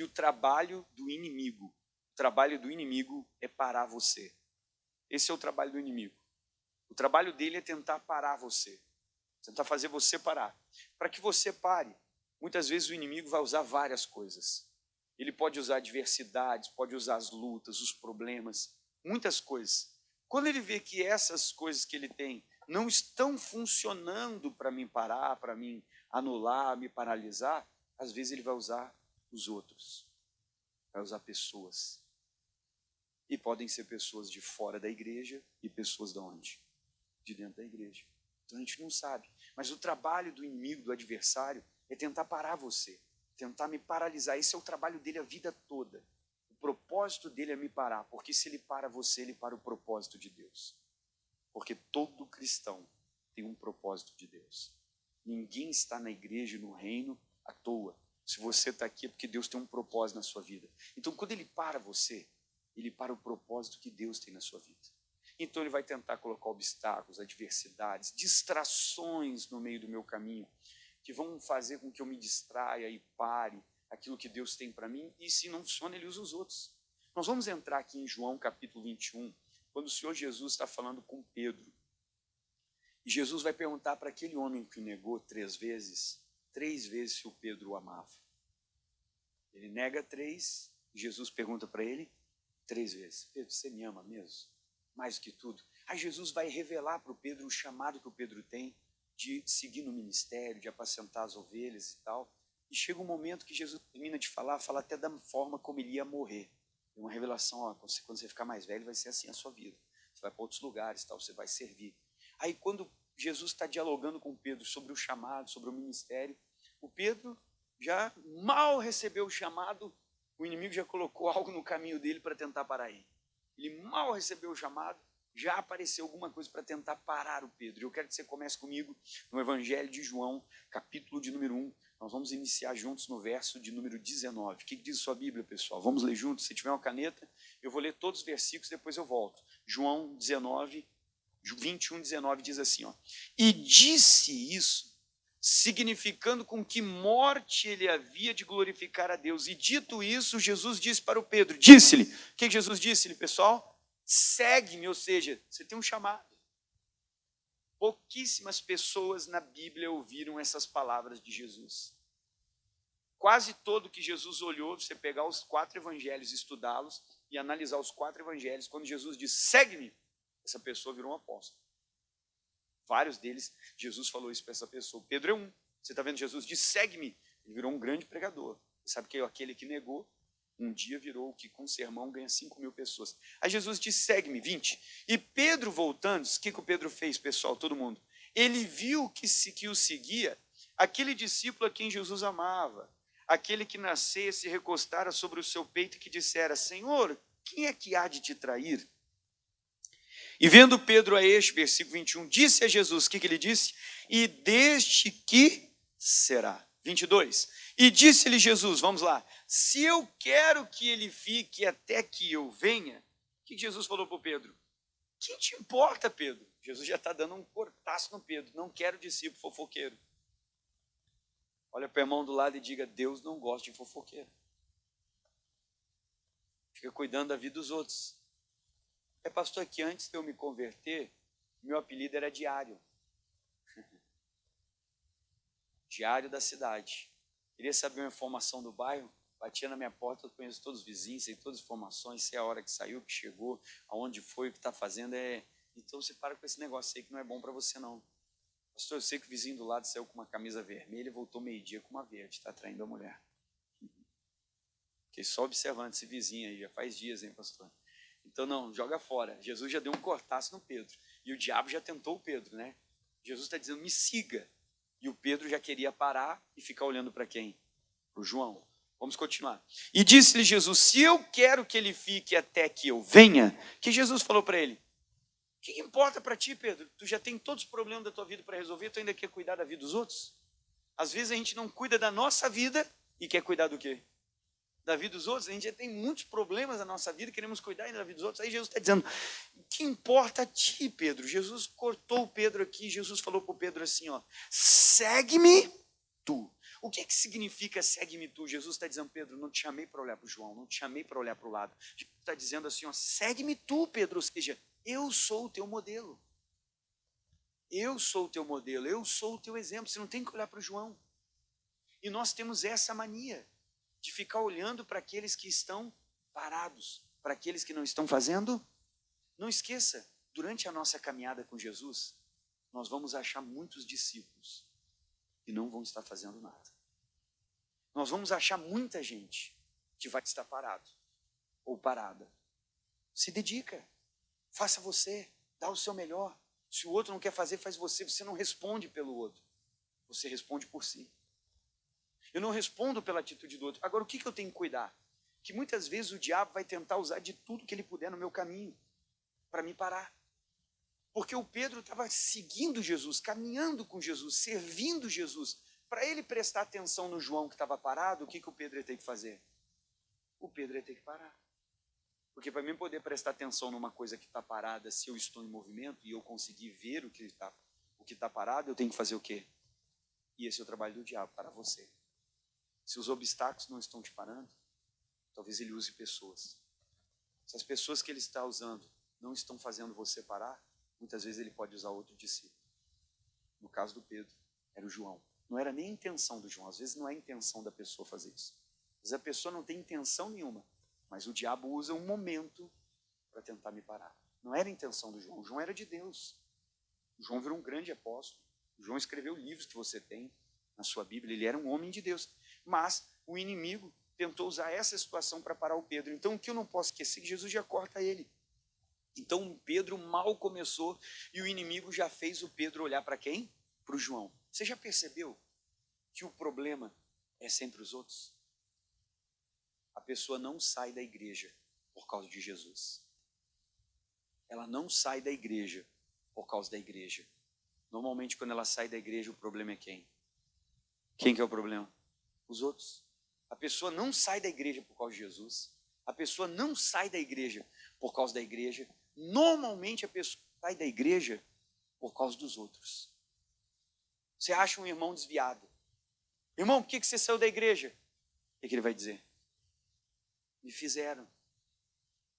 que o trabalho do inimigo é parar você. Esse é o trabalho do inimigo. O trabalho dele é tentar parar você, tentar fazer você parar. Para que você pare, muitas vezes o inimigo vai usar várias coisas. Ele pode usar adversidades, pode usar as lutas, os problemas, muitas coisas. Quando ele vê que essas coisas que ele tem não estão funcionando para me parar, para me anular, me paralisar, às vezes ele vai usar os outros, vai usar pessoas. E podem ser pessoas de fora da igreja e pessoas de onde? De dentro da igreja. Então a gente não sabe. Mas o trabalho do inimigo, do adversário, é tentar parar você, tentar me paralisar. Esse é o trabalho dele a vida toda. O propósito dele é me parar, porque se ele para você, ele para o propósito de Deus. Porque todo cristão tem um propósito de Deus. Ninguém está na igreja e no reino à toa. Se você está aqui é porque Deus tem um propósito na sua vida. Então quando ele para você, ele para o propósito que Deus tem na sua vida. Então ele vai tentar colocar obstáculos, adversidades, distrações no meio do meu caminho, que vão fazer com que eu me distraia e pare aquilo que Deus tem para mim, e se não funciona, ele usa os outros. Nós vamos entrar aqui em João capítulo 21, quando o Senhor Jesus está falando com Pedro. E Jesus vai perguntar para aquele homem que o negou 3 vezes se o Pedro o amava. Ele nega 3, e Jesus pergunta para ele 3 vezes, Pedro, você me ama mesmo? Mais do que tudo. Aí Jesus vai revelar para o Pedro o chamado que o Pedro tem de seguir no ministério, de apacentar as ovelhas e tal. E chega um momento que Jesus termina de falar, fala até da forma como ele ia morrer. É uma revelação, ó, quando você ficar mais velho, vai ser assim a sua vida. Você vai para outros lugares, tal, você vai servir. Aí quando Jesus está dialogando com Pedro sobre o chamado, sobre o ministério, o Pedro já mal recebeu o chamado, o inimigo já colocou algo no caminho dele para tentar parar ele. Ele mal recebeu o chamado, já apareceu alguma coisa para tentar parar o Pedro. Eu quero que você comece comigo no Evangelho de João, capítulo de número 1. Nós vamos iniciar juntos no verso de número 19. O que diz sua Bíblia, pessoal? Vamos ler juntos? Se tiver uma caneta, eu vou ler todos os versículos, depois eu volto. João 19, 21, 19 diz assim, ó. E disse isso, significando com que morte ele havia de glorificar a Deus. E dito isso, Jesus disse para o Pedro, disse-lhe, o que Jesus disse-lhe, pessoal? Segue-me, ou seja, você tem um chamado. Pouquíssimas pessoas na Bíblia ouviram essas palavras de Jesus. Quase todo que Jesus olhou, você pegar os 4 evangelhos, estudá-los e analisar os 4 evangelhos, quando Jesus diz, segue-me, essa pessoa virou um apóstolo. Vários deles, Jesus falou isso para essa pessoa. Pedro é um. Você está vendo, Jesus diz, segue-me. Ele virou um grande pregador. Você sabe que aquele que negou, um dia virou o que com sermão ganha 5.000 pessoas. Aí Jesus diz, segue-me, 20. E Pedro voltando, o que o Pedro fez, pessoal, todo mundo? Ele viu que o seguia aquele discípulo a quem Jesus amava, aquele que nascesse e recostara sobre o seu peito e que dissera, Senhor, quem é que há de te trair? E vendo Pedro a este, versículo 21, disse a Jesus, o que ele disse? E deste que será? 22. E disse-lhe Jesus, vamos lá, se eu quero que ele fique até que eu venha, o que Jesus falou para o Pedro? Que te importa, Pedro? Jesus já está dando um cortaço no Pedro, não quero discípulo fofoqueiro. Olha para o irmão do lado e diga, Deus não gosta de fofoqueiro. Fica cuidando da vida dos outros. Pastor, que antes de eu me converter, meu apelido era Diário. Diário da cidade. Queria saber uma informação do bairro, batia na minha porta, eu conheço todos os vizinhos, sei todas as informações, sei a hora que saiu, que chegou, aonde foi, o que está fazendo. Então você para com esse negócio aí que não é bom para você não. Pastor, eu sei que o vizinho do lado saiu com uma camisa vermelha e voltou meio-dia com uma verde, está traindo a mulher. Fiquei só observando esse vizinho aí, já faz dias, hein, pastor? Então não, joga fora. Jesus já deu um cortaço no Pedro. E o diabo já tentou o Pedro, né? Jesus está dizendo, me siga. E o Pedro já queria parar e ficar olhando para quem? Para o João. Vamos continuar. E disse-lhe Jesus, se eu quero que ele fique até que eu venha, que Jesus falou para ele? O que importa para ti, Pedro? Tu já tem todos os problemas da tua vida para resolver, tu ainda quer cuidar da vida dos outros? Às vezes a gente não cuida da nossa vida e quer cuidar do quê? Da vida dos outros. A gente já tem muitos problemas na nossa vida, queremos cuidar ainda da vida dos outros. Aí Jesus está dizendo, o que importa a ti, Pedro? Jesus cortou o Pedro aqui, Jesus falou para o Pedro assim, ó, segue-me tu. O que significa segue-me tu? Jesus está dizendo, Pedro, não te chamei para olhar para o João, não te chamei para olhar para o lado. Jesus está dizendo assim, ó, segue-me tu, Pedro, ou seja, eu sou o teu modelo. Eu sou o teu modelo, eu sou o teu exemplo, você não tem que olhar para o João. E nós temos essa mania de ficar olhando para aqueles que estão parados, para aqueles que não estão fazendo. Não esqueça, durante a nossa caminhada com Jesus, nós vamos achar muitos discípulos que não vão estar fazendo nada. Nós vamos achar muita gente que vai estar parado ou parada. Se dedica, faça você, dá o seu melhor. Se o outro não quer fazer, faz você. Você não responde pelo outro, você responde por si. Eu não respondo pela atitude do outro. Agora, o que eu tenho que cuidar? Que muitas vezes o diabo vai tentar usar de tudo que ele puder no meu caminho para me parar. Porque o Pedro estava seguindo Jesus, caminhando com Jesus, servindo Jesus. Para ele prestar atenção no João que estava parado, o que o Pedro ia ter que fazer? O Pedro ia ter que parar. Porque para mim poder prestar atenção numa coisa que está parada, se eu estou em movimento e eu conseguir ver o que está parado, eu tenho que fazer o quê? E esse é o trabalho do diabo para você. Se os obstáculos não estão te parando, talvez ele use pessoas. Se as pessoas que ele está usando não estão fazendo você parar, muitas vezes ele pode usar outro discípulo. No caso do Pedro, era o João. Não era nem a intenção do João. Às vezes não é a intenção da pessoa fazer isso. Às vezes a pessoa não tem intenção nenhuma, mas o diabo usa um momento para tentar me parar. Não era a intenção do João. O João era de Deus. O João virou um grande apóstolo. O João escreveu livros que você tem na sua Bíblia. Ele era um homem de Deus. Mas o inimigo tentou usar essa situação para parar o Pedro. Então o que eu não posso esquecer é que Jesus já corta ele. Então Pedro mal começou e o inimigo já fez o Pedro olhar para quem? Para o João. Você já percebeu que o problema é sempre os outros? A pessoa não sai da igreja por causa de Jesus. Ela não sai da igreja por causa da igreja. Normalmente quando ela sai da igreja o problema é quem? Quem que é o problema? Os outros. A pessoa não sai da igreja por causa de Jesus. A pessoa não sai da igreja por causa da igreja. Normalmente a pessoa sai da igreja por causa dos outros. Você acha um irmão desviado. Irmão, por que você saiu da igreja? O que ele vai dizer? Me fizeram,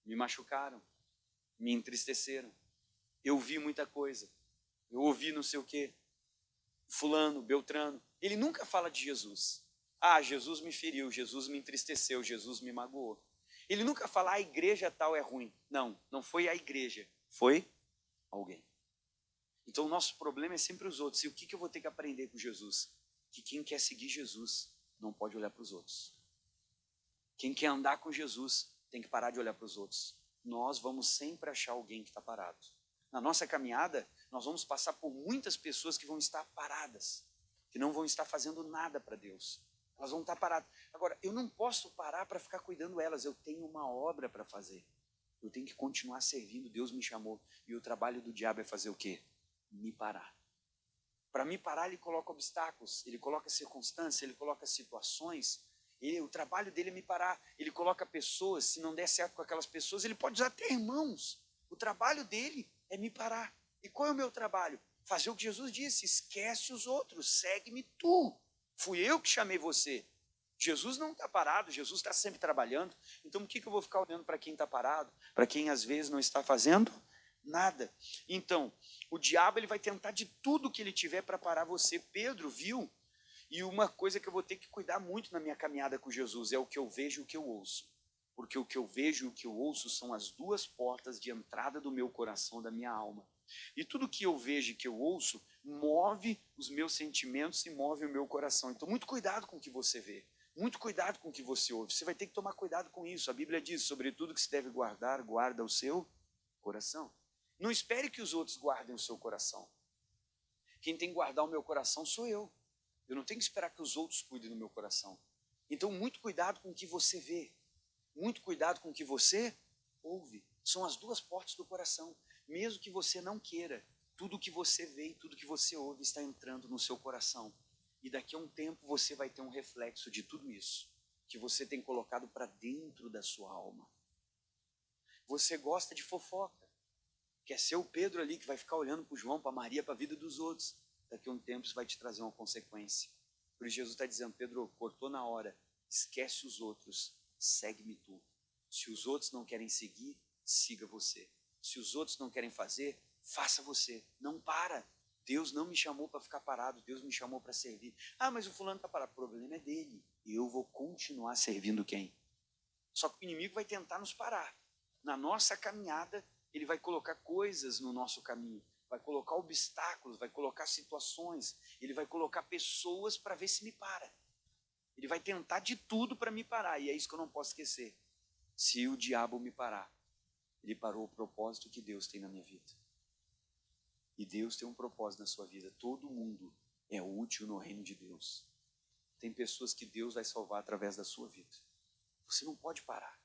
me machucaram, me entristeceram. Eu vi muita coisa. Eu ouvi não sei o quê. Fulano, Beltrano. Ele nunca fala de Jesus. Ah, Jesus me feriu, Jesus me entristeceu, Jesus me magoou. Ele nunca fala, a igreja tal é ruim. Não, não foi a igreja, foi alguém. Então o nosso problema é sempre os outros. E o que eu vou ter que aprender com Jesus? Que quem quer seguir Jesus não pode olhar para os outros. Quem quer andar com Jesus tem que parar de olhar para os outros. Nós vamos sempre achar alguém que está parado. Na nossa caminhada, nós vamos passar por muitas pessoas que vão estar paradas, que não vão estar fazendo nada para Deus. Elas vão estar paradas. Agora, eu não posso parar para ficar cuidando delas. Eu tenho uma obra para fazer. Eu tenho que continuar servindo. Deus me chamou. E o trabalho do diabo é fazer o quê? Me parar. Para me parar, ele coloca obstáculos, ele coloca circunstâncias, ele coloca situações. O trabalho dele é me parar. Ele coloca pessoas, se não der certo com aquelas pessoas, ele pode usar até irmãos. O trabalho dele é me parar. E qual é o meu trabalho? Fazer o que Jesus disse, esquece os outros, segue-me tu. Fui eu que chamei você. Jesus não está parado, Jesus está sempre trabalhando. Então, o que eu vou ficar olhando para quem está parado? Para quem às vezes não está fazendo nada. Então, o diabo ele vai tentar de tudo que ele tiver para parar você. Pedro viu. E uma coisa que eu vou ter que cuidar muito na minha caminhada com Jesus é o que eu vejo e o que eu ouço. Porque o que eu vejo e o que eu ouço são as duas portas de entrada do meu coração, da minha alma. E tudo que eu vejo e que eu ouço move os meus sentimentos e move o meu coração. Então, muito cuidado com o que você vê. Muito cuidado com o que você ouve. Você vai ter que tomar cuidado com isso. A Bíblia diz, sobre tudo que se deve guardar, guarda o seu coração. Não espere que os outros guardem o seu coração. Quem tem que guardar o meu coração sou eu. Eu não tenho que esperar que os outros cuidem do meu coração. Então, muito cuidado com o que você vê. Muito cuidado com o que você ouve. São as duas portas do coração. Mesmo que você não queira, tudo que você vê e tudo que você ouve está entrando no seu coração. E daqui a um tempo você vai ter um reflexo de tudo isso que você tem colocado para dentro da sua alma. Você gosta de fofoca. Quer ser o Pedro ali que vai ficar olhando para o João, para a Maria, para a vida dos outros. Daqui a um tempo isso vai te trazer uma consequência. Por isso Jesus está dizendo, Pedro, cortou na hora, esquece os outros, segue-me tu. Se os outros não querem seguir, siga você. Se os outros não querem fazer, faça você. Não para. Deus não me chamou para ficar parado, Deus me chamou para servir. Ah, mas o fulano está parado. O problema é dele. E eu vou continuar servindo quem? Só que o inimigo vai tentar nos parar. Na nossa caminhada, ele vai colocar coisas no nosso caminho. Vai colocar obstáculos, vai colocar situações. Ele vai colocar pessoas para ver se me para. Ele vai tentar de tudo para me parar. E é isso que eu não posso esquecer. Se o diabo me parar, ele parou o propósito que Deus tem na minha vida. E Deus tem um propósito na sua vida. Todo mundo é útil no reino de Deus. Tem pessoas que Deus vai salvar através da sua vida. Você não pode parar.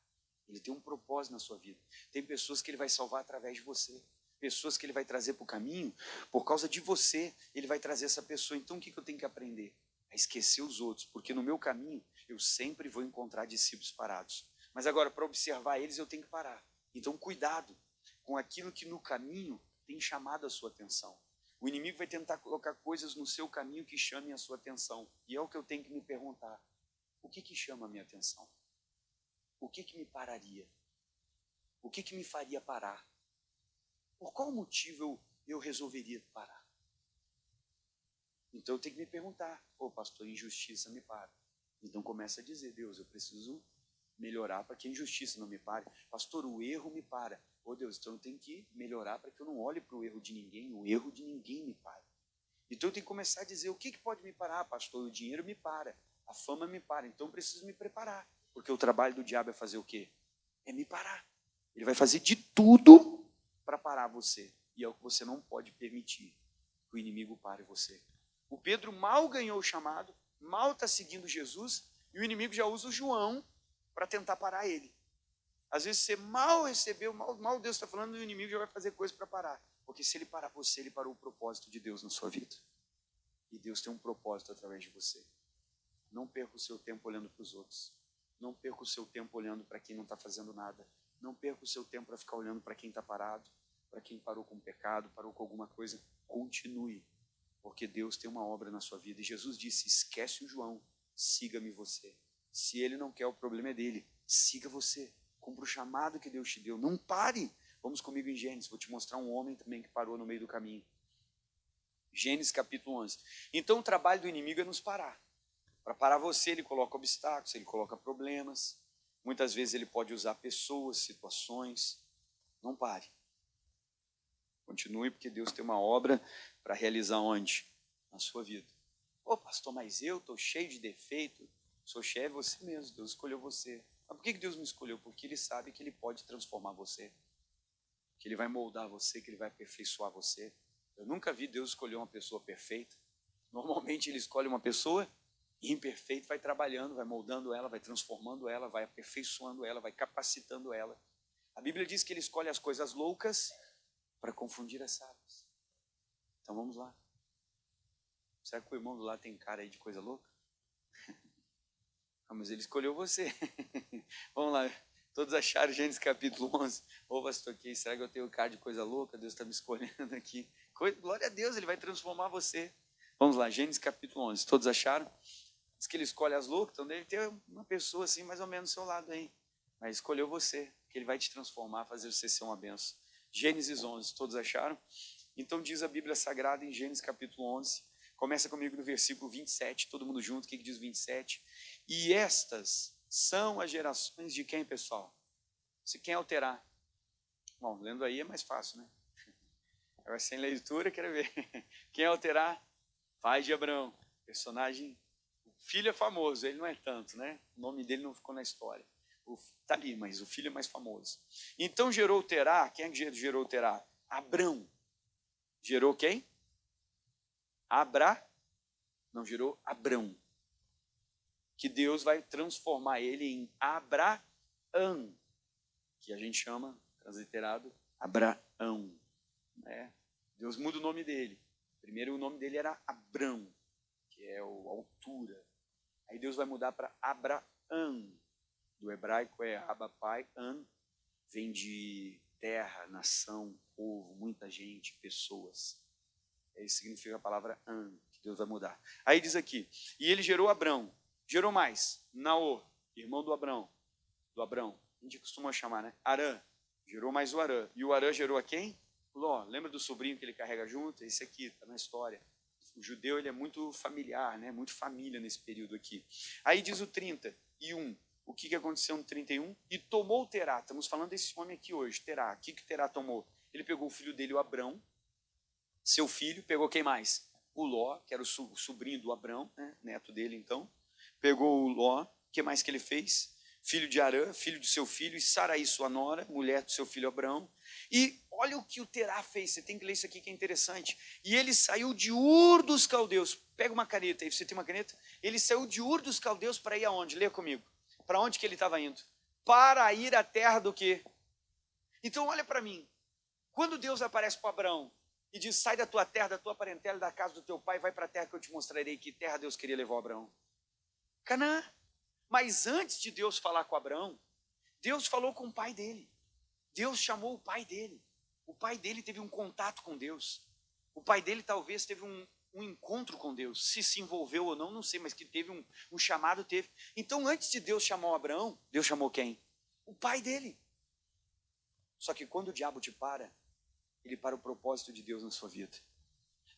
Ele tem um propósito na sua vida. Tem pessoas que ele vai salvar através de você. Pessoas que ele vai trazer para o caminho, por causa de você, ele vai trazer essa pessoa. Então o que eu tenho que aprender? A esquecer os outros, porque no meu caminho eu sempre vou encontrar discípulos parados. Mas agora, para observar eles, eu tenho que parar. Então cuidado com aquilo que no caminho tem chamado a sua atenção. O inimigo vai tentar colocar coisas no seu caminho que chamem a sua atenção. E é o que eu tenho que me perguntar. O que chama a minha atenção? O que me pararia? O que me faria parar? Por qual motivo eu resolveria parar? Então eu tenho que me perguntar, pastor, injustiça me para. Então começa a dizer, Deus, eu preciso melhorar para que a injustiça não me pare. Pastor, o erro me para. Deus, então eu tenho que melhorar para que eu não olhe para o erro de ninguém, o erro de ninguém me pare. Então eu tenho que começar a dizer, o que pode me parar, pastor? O dinheiro me para, a fama me para, então eu preciso me preparar. Porque o trabalho do diabo é fazer o quê? É me parar. Ele vai fazer de tudo para parar você. E é o que você não pode permitir, que o inimigo pare você. O Pedro mal ganhou o chamado, mal está seguindo Jesus, e o inimigo já usa o João para tentar parar ele. Às vezes você mal recebeu, mal Deus está falando, e o inimigo já vai fazer coisa para parar. Porque se ele parar você, ele parou o propósito de Deus na sua vida. E Deus tem um propósito através de você. Não perca o seu tempo olhando para os outros. Não perca o seu tempo olhando para quem não está fazendo nada. Não perca o seu tempo para ficar olhando para quem está parado, para quem parou com o pecado, parou com alguma coisa. Continue, porque Deus tem uma obra na sua vida. E Jesus disse, esquece o João, siga-me você. Se ele não quer, o problema é dele. Siga você. Cumpra o chamado que Deus te deu. Não pare. Vamos comigo em Gênesis. Vou te mostrar um homem também que parou no meio do caminho. Gênesis capítulo 11. Então o trabalho do inimigo é nos parar. Para parar você, ele coloca obstáculos, ele coloca problemas. Muitas vezes ele pode usar pessoas, situações. Não pare. Continue, porque Deus tem uma obra para realizar onde? Na sua vida. Pastor, mas eu estou cheio de defeito. Sou cheio é você mesmo, Deus escolheu você. Mas por que Deus me escolheu? Porque Ele sabe que Ele pode transformar você. Que Ele vai moldar você, que Ele vai aperfeiçoar você. Eu nunca vi Deus escolher uma pessoa perfeita. Normalmente Ele escolhe uma pessoa imperfeita, vai trabalhando, vai moldando ela, vai transformando ela, vai aperfeiçoando ela, vai capacitando ela. A Bíblia diz que Ele escolhe as coisas loucas para confundir as sábias. Então vamos lá. Será que o irmão do lado tem cara aí de coisa louca? Mas ele escolheu você. Vamos lá. Todos acharam Gênesis capítulo 11. Pastor, aqui, será que eu tenho cara de coisa louca? Deus está me escolhendo aqui. Glória a Deus, Ele vai transformar você. Vamos lá, Gênesis capítulo 11. Todos acharam? Diz que Ele escolhe as loucas, então deve ter uma pessoa assim, mais ou menos do seu lado aí. Mas escolheu você, que Ele vai te transformar, fazer você ser uma bênção. Gênesis 11, todos acharam? Então diz a Bíblia Sagrada em Gênesis capítulo 11. Começa comigo no versículo 27, todo mundo junto, o que diz 27? E estas são as gerações de quem, pessoal? Se quem alterar? Bom, lendo aí é mais fácil, né? Agora sem leitura, quero ver. Quem alterar? Pai de Abraão. Personagem, o filho é famoso, ele não é tanto, né? O nome dele não ficou na história. Está ali, mas o filho é mais famoso. Então gerou Terá, quem é que gerou Terá? Abrão. Gerou quem? Não, gerou Abrão. Que Deus vai transformar ele em Abraão, que a gente chama, transliterado, Abraão. Né? Deus muda o nome dele. Primeiro o nome dele era Abrão, que é a altura. Aí Deus vai mudar para Abraão. Do hebraico é Abba, pai, An, vem de terra, nação, povo, muita gente, pessoas. Isso significa a palavra An, que Deus vai mudar. Aí diz aqui, e ele gerou Abrão, gerou mais, Naor, irmão do Abrão, a gente costuma chamar, né? Arã, gerou mais o Arã. E o Arã gerou a quem? Ló. Lembra do sobrinho que ele carrega junto? Esse aqui, está na história. O judeu, ele é muito familiar, né? Muito família nesse período aqui. Aí diz o 31. O que aconteceu no 31? E tomou Terá. Estamos falando desse homem aqui hoje, Terá. O que Terá tomou? Ele pegou o filho dele, o Abrão, seu filho, pegou quem mais? O Ló, que era o sobrinho do Abrão, né? Neto dele então. Pegou o Ló. O que mais que ele fez? Filho de Arã, filho do seu filho, e Saraí, sua nora, mulher do seu filho Abrão. E olha o que o Terá fez, você tem que ler isso aqui que é interessante. E ele saiu de Ur dos Caldeus. Pega uma caneta aí, você tem uma caneta? Ele saiu de Ur dos Caldeus para ir aonde? Lê comigo. Para onde que ele estava indo? Para ir à terra do quê? Então olha para mim. Quando Deus aparece para Abrão e diz, sai da tua terra, da tua parentela, da casa do teu pai, vai para a terra que eu te mostrarei. Que terra Deus queria levar Abrão? Canaã. Mas antes de Deus falar com Abraão, Deus falou com o pai dele. Deus chamou o pai dele. O pai dele teve um contato com Deus. O pai dele talvez teve um encontro com Deus. Se envolveu ou não, não sei, mas que teve um chamado, teve. Então, antes de Deus chamar o Abraão, Deus chamou quem? O pai dele. Só que quando o diabo te para, ele para o propósito de Deus na sua vida.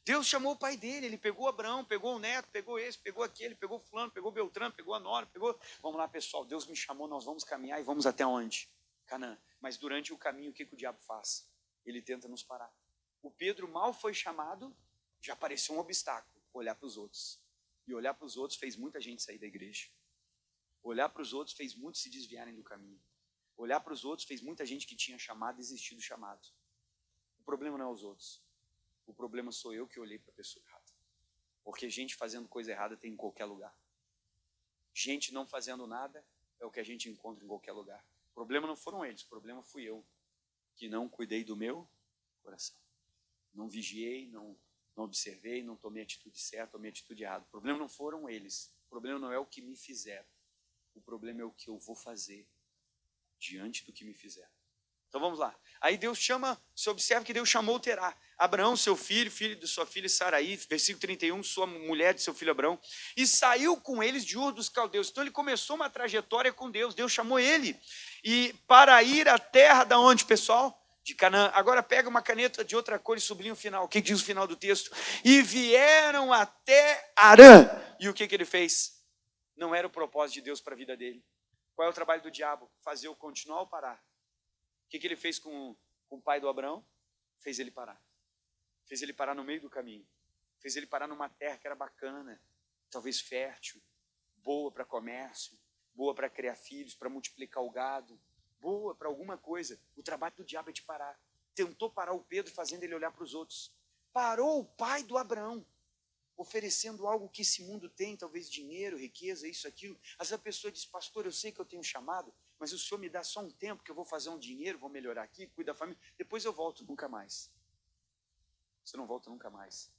Deus chamou o pai dele, ele pegou Abraão, pegou o neto, pegou esse, pegou aquele, pegou fulano, pegou Beltrano, pegou a nora, pegou... Vamos lá, pessoal, Deus me chamou, nós vamos caminhar e vamos até onde? Canaã. Mas durante o caminho, o que o diabo faz? Ele tenta nos parar. O Pedro mal foi chamado, já apareceu um obstáculo, olhar para os outros. E olhar para os outros fez muita gente sair da igreja. Olhar para os outros fez muitos se desviarem do caminho. Olhar para os outros fez muita gente que tinha chamado desistir do chamado. O problema não é os outros. O problema sou eu que olhei para a pessoa errada. Porque gente fazendo coisa errada tem em qualquer lugar. Gente não fazendo nada é o que a gente encontra em qualquer lugar. O problema não foram eles, o problema fui eu, que não cuidei do meu coração. Não vigiei, não observei, não tomei atitude certa, tomei atitude errada. O problema não foram eles, o problema não é o que me fizeram. O problema é o que eu vou fazer diante do que me fizeram. Então vamos lá. Aí Deus chama, você observa que Deus chamou Terá. Abraão, seu filho, filho de sua filha Saraí, versículo 31, sua mulher de seu filho Abraão, e saiu com eles de Ur dos Caldeus. Então ele começou uma trajetória com Deus, Deus chamou ele. E para ir à terra da onde, pessoal? De Canaã. Agora pega uma caneta de outra cor e sublinha o final. O que diz o final do texto? E vieram até Arã. E o que ele fez? Não era o propósito de Deus para a vida dele. Qual é o trabalho do diabo? Fazer-o continuar ou parar? O que ele fez com o pai do Abraão? Fez ele parar. Fez ele parar no meio do caminho. Fez ele parar numa terra que era bacana, talvez fértil, boa para comércio, boa para criar filhos, para multiplicar o gado, boa para alguma coisa. O trabalho do diabo é te parar. Tentou parar o Pedro, fazendo ele olhar para os outros. Parou o pai do Abraão, oferecendo algo que esse mundo tem, talvez dinheiro, riqueza, isso, aquilo. Às vezes a pessoa diz, pastor, eu sei que eu tenho chamado, mas o senhor me dá só um tempo que eu vou fazer um dinheiro, vou melhorar aqui, cuidar da família, depois eu volto, nunca mais. Você não volta nunca mais.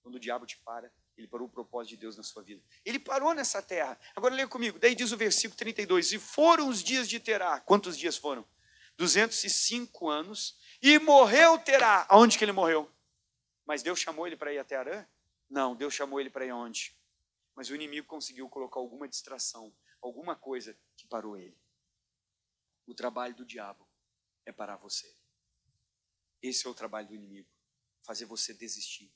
Quando o diabo te para, ele parou o propósito de Deus na sua vida. Ele parou nessa terra. Agora leia comigo, daí diz o versículo 32, e foram os dias de Terá. Quantos dias foram? 205 anos, e morreu Terá. Aonde que ele morreu? Mas Deus chamou ele para ir até Arã? Não, Deus chamou ele para ir aonde? Mas o inimigo conseguiu colocar alguma distração, alguma coisa que parou ele. O trabalho do diabo é parar você. Esse é o trabalho do inimigo, fazer você desistir.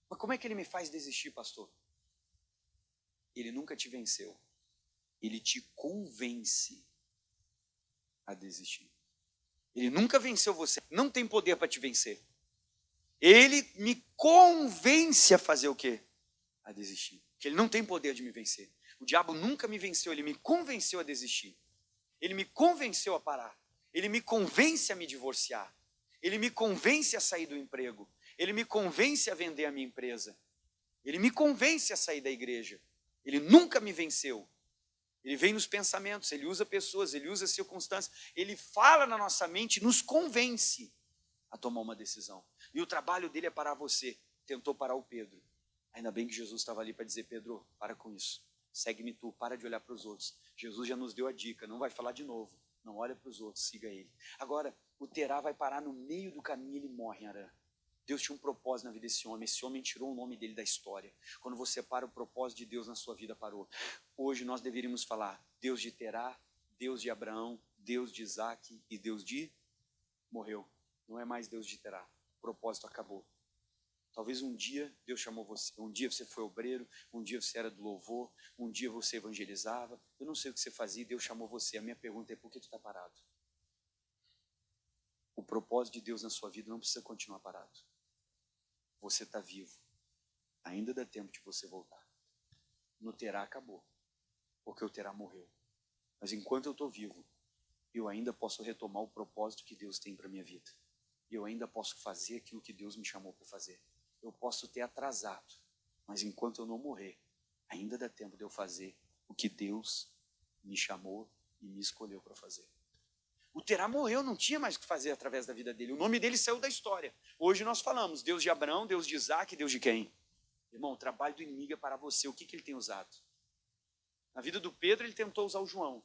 Mas como é que ele me faz desistir, pastor? Ele nunca te venceu. Ele te convence a desistir. Ele nunca venceu você, não tem poder para te vencer. Ele me convence a fazer o quê? A desistir. Porque ele não tem poder de me vencer. O diabo nunca me venceu, ele me convenceu a desistir. Ele me convenceu a parar. Ele me convence a me divorciar. Ele me convence a sair do emprego. Ele me convence a vender a minha empresa. Ele me convence a sair da igreja. Ele nunca me venceu. Ele vem nos pensamentos, ele usa pessoas, ele usa circunstâncias. Ele fala na nossa mente, nos convence a tomar uma decisão. E o trabalho dele é parar você. Tentou parar o Pedro. Ainda bem que Jesus estava ali para dizer, Pedro, para com isso. Segue-me tu, para de olhar para os outros. Jesus já nos deu a dica, não vai falar de novo. Não olha para os outros, siga ele. Agora, o Terá vai parar no meio do caminho e ele morre em Arã. Deus tinha um propósito na vida desse homem. Esse homem tirou o nome dele da história. Quando você para, o propósito de Deus na sua vida parou. Hoje nós deveríamos falar Deus de Terá, Deus de Abraão, Deus de Isaac e Deus de... Morreu. Não é mais Deus de Terá. O propósito acabou. Talvez um dia Deus chamou você. Um dia você foi obreiro, um dia você era do louvor, um dia você evangelizava. Eu não sei o que você fazia e Deus chamou você. A minha pergunta é, por que tu está parado? O propósito de Deus na sua vida não precisa continuar parado. Você está vivo. Ainda dá tempo de você voltar. No Terá acabou. Porque o Terá morreu. Mas enquanto eu estou vivo, eu ainda posso retomar o propósito que Deus tem para a minha vida. E eu ainda posso fazer aquilo que Deus me chamou para fazer. Eu posso ter atrasado. Mas enquanto eu não morrer, ainda dá tempo de eu fazer o que Deus me chamou e me escolheu para fazer. O Terá morreu, não tinha mais o que fazer através da vida dele. O nome dele saiu da história. Hoje nós falamos Deus de Abraão, Deus de Isaac, Deus de quem? Irmão, o trabalho do inimigo é para você. O que ele tem usado? Na vida do Pedro, ele tentou usar o João.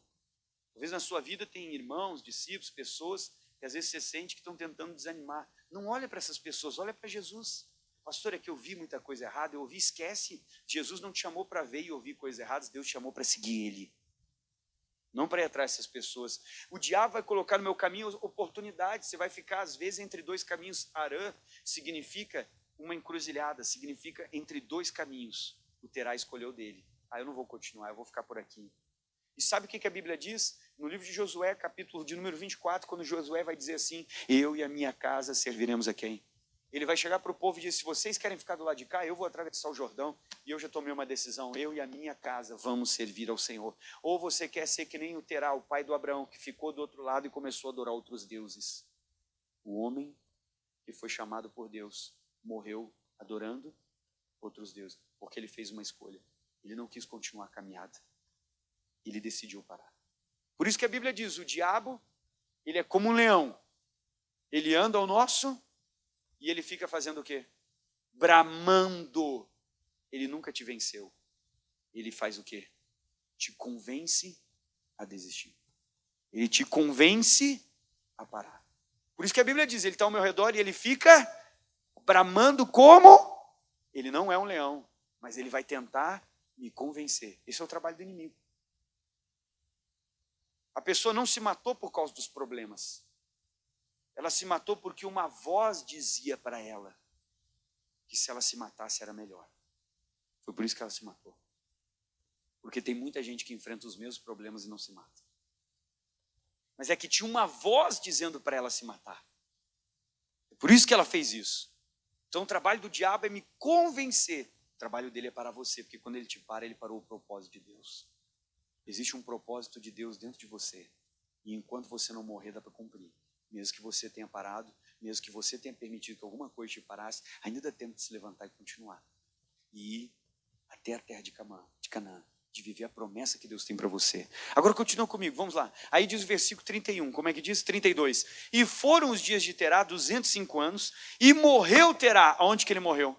Talvez na sua vida tem irmãos, discípulos, pessoas que às vezes você sente que estão tentando desanimar. Não olha para essas pessoas, olha para Jesus. Pastor, é que eu vi muita coisa errada, eu ouvi, esquece. Jesus não te chamou para ver e ouvir coisas erradas, Deus te chamou para seguir Ele. Não para ir atrás dessas pessoas. O diabo vai colocar no meu caminho oportunidades. Você vai ficar, às vezes, entre dois caminhos. Arã significa uma encruzilhada, significa entre dois caminhos. O Terá escolheu dele. Eu não vou continuar, eu vou ficar por aqui. E sabe o que a Bíblia diz? No livro de Josué, capítulo de número 24, quando Josué vai dizer assim, eu e a minha casa serviremos a quem? Ele vai chegar para o povo e dizer, se vocês querem ficar do lado de cá, eu vou atravessar o Jordão e eu já tomei uma decisão, eu e a minha casa vamos servir ao Senhor. Ou você quer ser que nem o Terá, o pai do Abraão, que ficou do outro lado e começou a adorar outros deuses. O homem que foi chamado por Deus morreu adorando outros deuses, porque ele fez uma escolha. Ele não quis continuar a caminhada. Ele decidiu parar. Por isso que a Bíblia diz, o diabo, ele é como um leão. Ele anda ao nosso e ele fica fazendo o quê? Bramando. Ele nunca te venceu. Ele faz o quê? Te convence a desistir. Ele te convence a parar. Por isso que a Bíblia diz, ele está ao meu redor e ele fica bramando como? Ele não é um leão, mas ele vai tentar me convencer. Esse é o trabalho do inimigo. A pessoa não se matou por causa dos problemas. Ela se matou porque uma voz dizia para ela que se ela se matasse era melhor. Foi por isso que ela se matou. Porque tem muita gente que enfrenta os mesmos problemas e não se mata. Mas é que tinha uma voz dizendo para ela se matar. É por isso que ela fez isso. Então o trabalho do diabo é me convencer. O trabalho dele é para você, porque quando ele te para, ele parou o propósito de Deus. Existe um propósito de Deus dentro de você. E enquanto você não morrer, dá para cumprir. Mesmo que você tenha parado, mesmo que você tenha permitido que alguma coisa te parasse, ainda dá tempo de se levantar e continuar. E ir até a terra de Canaã, de viver a promessa que Deus tem para você. Agora continua comigo, vamos lá. Aí diz o versículo 31, como é que diz? 32. E foram os dias de Terá, 205 anos, e morreu Terá. Aonde que ele morreu?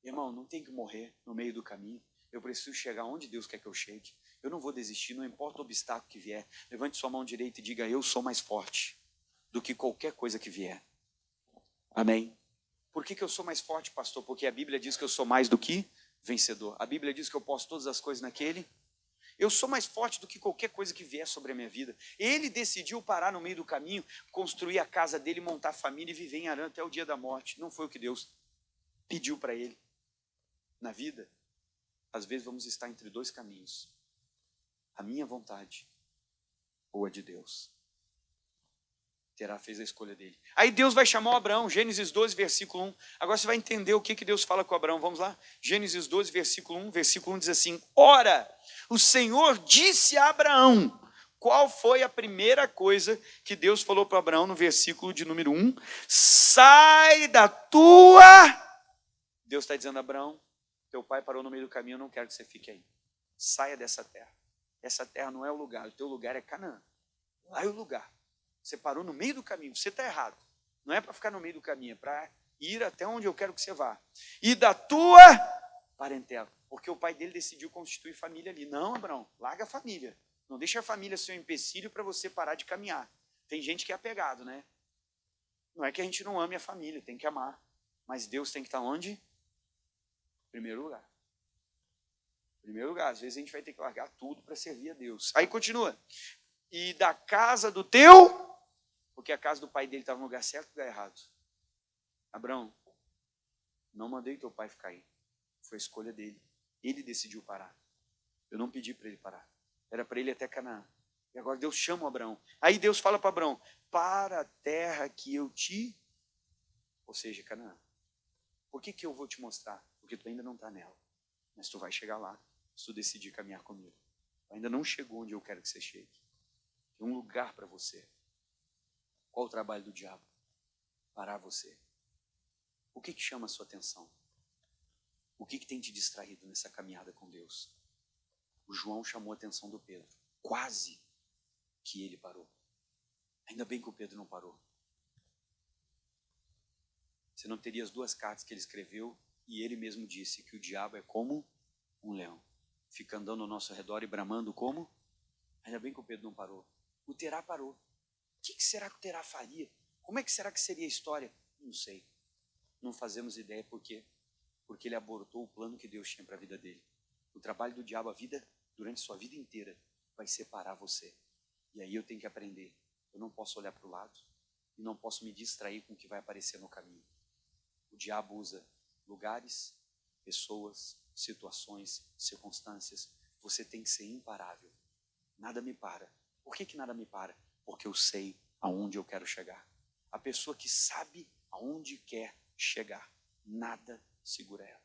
Irmão, não tem que morrer no meio do caminho. Eu preciso chegar onde Deus quer que eu chegue. Eu não vou desistir, não importa o obstáculo que vier. Levante sua mão direita e diga, eu sou mais forte do que qualquer coisa que vier. Amém? Por que eu sou mais forte, pastor? Porque a Bíblia diz que eu sou mais do que vencedor. A Bíblia diz que eu posso todas as coisas naquele. Eu sou mais forte do que qualquer coisa que vier sobre a minha vida. Ele decidiu parar no meio do caminho, construir a casa dele, montar a família e viver em Harã até o dia da morte. Não foi o que Deus pediu para ele. Na vida, às vezes vamos estar entre dois caminhos. A minha vontade ou a de Deus. Terá fez a escolha dele. Aí Deus vai chamar o Abraão, Gênesis 12, versículo 1. Agora você vai entender o que Deus fala com o Abraão. Vamos lá? Gênesis 12, versículo 1. Versículo 1 diz assim, ora, o Senhor disse a Abraão. Qual foi a primeira coisa que Deus falou para Abraão no versículo de número 1? Sai da tua... Deus está dizendo a Abraão, teu pai parou no meio do caminho, eu não quero que você fique aí. Saia dessa terra. Essa terra não é o lugar, o teu lugar é Canaã. Lá é o lugar. Você parou no meio do caminho, você está errado. Não é para ficar no meio do caminho, é para ir até onde eu quero que você vá. E da tua parentela. Porque o pai dele decidiu constituir família ali. Não, Abraão, larga a família. Não deixa a família ser um empecilho para você parar de caminhar. Tem gente que é apegado, né? Não é que a gente não ame a família, tem que amar. Mas Deus tem que estar onde? Em primeiro lugar. Em primeiro lugar, às vezes a gente vai ter que largar tudo para servir a Deus. Aí continua. E da casa do teu, porque a casa do pai dele estava no lugar certo ou no lugar errado? Abraão, não mandei teu pai ficar aí. Foi a escolha dele. Ele decidiu parar. Eu não pedi para ele parar. Era para ele ir até Canaã. E agora Deus chama o Abraão. Aí Deus fala para Abraão, para a terra que eu te... Ou seja, Canaã. Por que eu vou te mostrar? Porque tu ainda não está nela. Mas tu vai chegar lá, se tu decidir caminhar comigo. Tu ainda não chegou onde eu quero que você chegue. Tem um lugar para você. Qual o trabalho do diabo? Parar você. O que chama a sua atenção? O que tem te distraído nessa caminhada com Deus? O João chamou a atenção do Pedro. Quase que ele parou. Ainda bem que o Pedro não parou. Você não teria as 2 cartas que ele escreveu e ele mesmo disse que o diabo é como um leão. Fica andando ao nosso redor e bramando como? Ainda bem que o Pedro não parou. O Terá parou. O que será que o Terá faria? Como é que será que seria a história? Não sei. Não fazemos ideia por quê. Porque ele abortou o plano que Deus tinha para a vida dele. O trabalho do diabo, durante sua vida inteira, vai separar você. E aí eu tenho que aprender. Eu não posso olhar para o lado e não posso me distrair com o que vai aparecer no caminho. O diabo usa lugares, pessoas, situações, circunstâncias. Você tem que ser imparável. Nada me para. Por que nada me para? Porque eu sei aonde eu quero chegar. A pessoa que sabe aonde quer chegar, nada segura ela.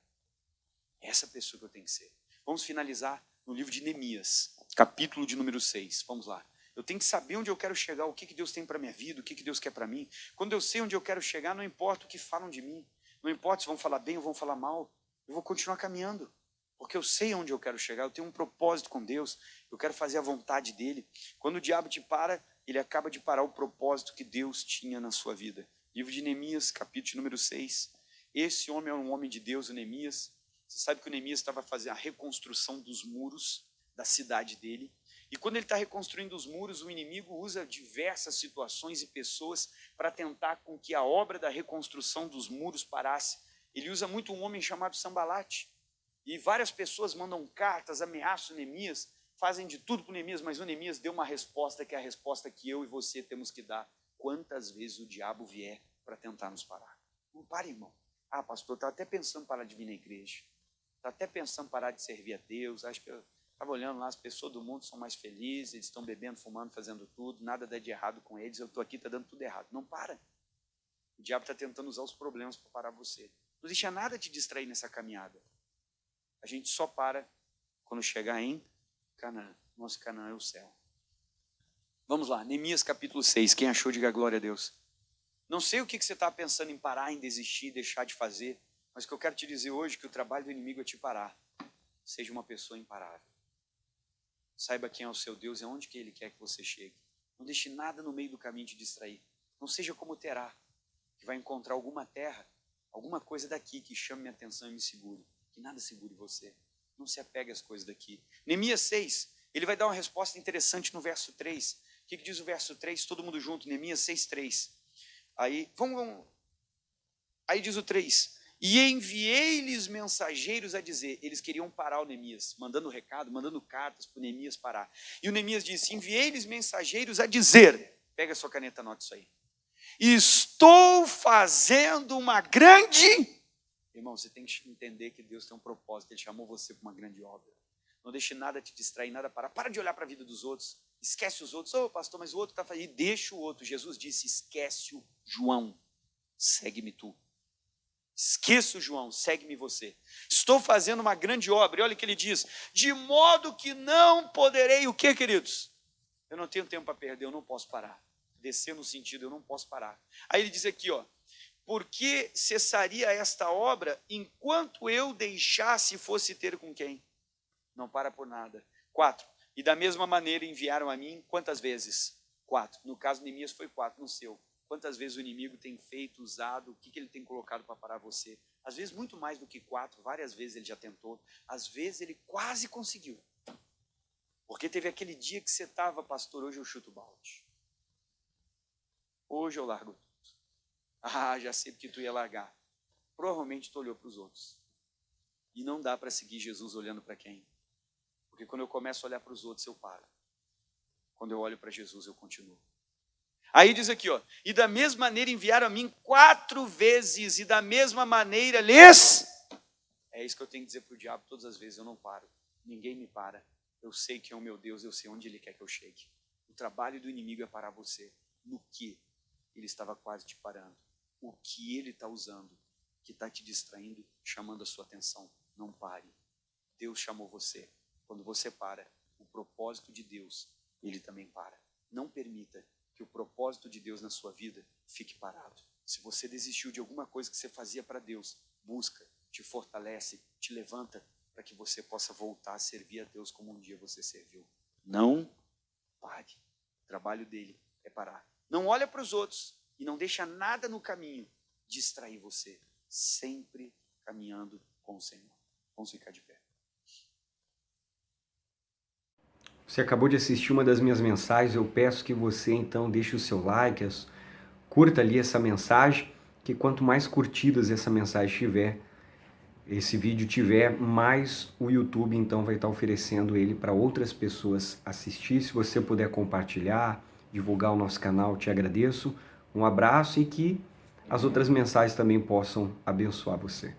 Essa pessoa que eu tenho que ser. Vamos finalizar no livro de Neemias, capítulo de número 6. Vamos lá. Eu tenho que saber onde eu quero chegar, o que Deus tem para a minha vida, o que Deus quer para mim. Quando eu sei onde eu quero chegar, não importa o que falam de mim. Não importa se vão falar bem ou vão falar mal. Eu vou continuar caminhando. Porque eu sei onde eu quero chegar, eu tenho um propósito com Deus, eu quero fazer a vontade dele. Quando o diabo te para, ele acaba de parar o propósito que Deus tinha na sua vida. Livro de Neemias, capítulo número 6. Esse homem é um homem de Deus, o Neemias. Você sabe que o Neemias estava fazendo a reconstrução dos muros da cidade dele. E quando ele está reconstruindo os muros, o inimigo usa diversas situações e pessoas para tentar com que a obra da reconstrução dos muros parasse. Ele usa muito um homem chamado Sambalate. E várias pessoas mandam cartas, ameaçam o Neemias, fazem de tudo para o Neemias, mas o Neemias deu uma resposta que é a resposta que eu e você temos que dar. Quantas vezes o diabo vier para tentar nos parar? Não pare, irmão. Ah, pastor, estava até pensando em parar de vir na igreja. Estava até pensando em parar de servir a Deus. Acho que eu estava olhando lá, as pessoas do mundo são mais felizes, eles estão bebendo, fumando, fazendo tudo, nada dá de errado com eles, eu estou aqui, está dando tudo errado. Não para. O diabo está tentando usar os problemas para parar você. Não deixa nada te distrair nessa caminhada. A gente só para quando chegar em Canaã. Nosso Canaã é o céu. Vamos lá, Neemias capítulo 6. Quem achou, diga glória a Deus. Não sei o que você está pensando em parar, em desistir, deixar de fazer, mas o que eu quero te dizer hoje é que o trabalho do inimigo é te parar. Seja uma pessoa imparável. Saiba quem é o seu Deus e aonde que ele quer que você chegue. Não deixe nada no meio do caminho te distrair. Não seja como Terá, que vai encontrar alguma terra, alguma coisa daqui que chame minha atenção e me segure. Que nada segure você. Não se apegue às coisas daqui. Neemias 6, ele vai dar uma resposta interessante no verso 3. O que diz o verso 3? Todo mundo junto, Neemias 6, 3. Aí, aí diz o 3. E enviei-lhes mensageiros a dizer. Eles queriam parar o Neemias, mandando recado, mandando cartas para o Neemias parar. E o Neemias disse, enviei-lhes mensageiros a dizer. Pega a sua caneta, anota isso aí. Estou fazendo uma grande... Irmão, você tem que entender que Deus tem um propósito, Ele chamou você para uma grande obra. Não deixe nada te distrair, nada parar. Para de olhar para a vida dos outros. Esquece os outros. Ô, pastor, mas o outro está fazendo. E deixa o outro. Jesus disse, esquece o João. Segue-me tu. Esqueça o João, segue-me você. Estou fazendo uma grande obra. E olha o que ele diz. De modo que não poderei... O que, queridos? Eu não tenho tempo para perder, eu não posso parar. Descer no sentido, eu não posso parar. Aí ele diz aqui, ó. Porque cessaria esta obra enquanto eu deixasse e fosse ter com quem? Não para por nada. 4. E da mesma maneira enviaram a mim, quantas vezes? 4. No caso de Neemias foi 4, no seu. Quantas vezes o inimigo tem feito, usado, o que ele tem colocado para parar você? Às vezes muito mais do que 4, várias vezes ele já tentou. Às vezes ele quase conseguiu. Porque teve aquele dia que você estava, pastor, hoje eu chuto o balde. Hoje eu largo tudo. Ah, já sei porque tu ia largar. provavelmente tu olhou para os outros. E não dá para seguir Jesus olhando para quem? Porque quando eu começo a olhar para os outros, eu paro. Quando eu olho para Jesus, eu continuo. Aí diz aqui, ó, e da mesma maneira enviaram a mim 4 vezes, e da mesma maneira lhes... É isso que eu tenho que dizer para o diabo todas as vezes, eu não paro. Ninguém me para. Eu sei quem é o meu Deus, eu sei onde Ele quer que eu chegue. O trabalho do inimigo é parar você. No que ele estava quase te parando. O que ele está usando, que está te distraindo, chamando a sua atenção. Não pare. Deus chamou você. Quando você para, o propósito de Deus, Ele também para. Não permita que o propósito de Deus na sua vida fique parado. Se você desistiu de alguma coisa que você fazia para Deus, busca, te fortalece, te levanta, para que você possa voltar a servir a Deus como um dia você serviu. Não pare. O trabalho dele é parar. Não olha para os outros e não deixa nada no caminho distrair você. Sempre caminhando com o Senhor. Vamos ficar de pé. Você acabou de assistir uma das minhas mensagens, eu peço que você então deixe o seu like, curta ali essa mensagem, que quanto mais curtidas essa mensagem tiver, esse vídeo tiver, mais o YouTube então vai estar oferecendo ele para outras pessoas assistir. Se você puder compartilhar, divulgar o nosso canal, te agradeço. Um abraço e que as outras mensagens também possam abençoar você.